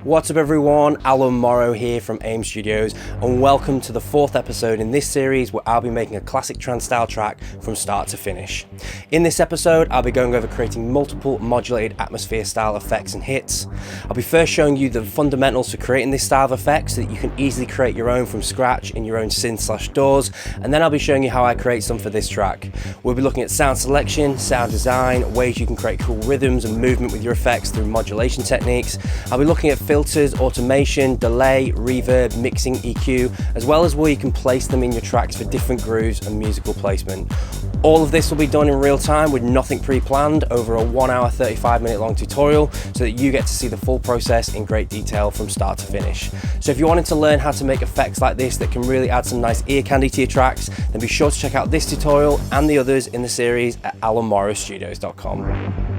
What's up everyone, Allan Morrow here from AIM Studios, and welcome to the fourth episode in this series where I'll be making a classic trance style track from start to finish. In this episode I'll be going over creating multiple modulated atmosphere style effects and hits. I'll be first showing you the fundamentals for creating this style of effects so that you can easily create your own from scratch in your own synth/DAWs, and then I'll be showing you how I create some for this track. We'll be looking at sound selection, sound design, ways you can create cool rhythms and movement with your effects through modulation techniques. I'll be looking at filters, automation, delay, reverb, mixing, EQ, as well as where you can place them in your tracks for different grooves and musical placement. All of this will be done in real time with nothing pre-planned over a 1 hour 35-minute long tutorial so that you get to see the full process in great detail from start to finish. So if you wanted to learn how to make effects like this that can really add some nice ear candy to your tracks, then be sure to check out this tutorial and the others in the series at allanmorrowstudios.com.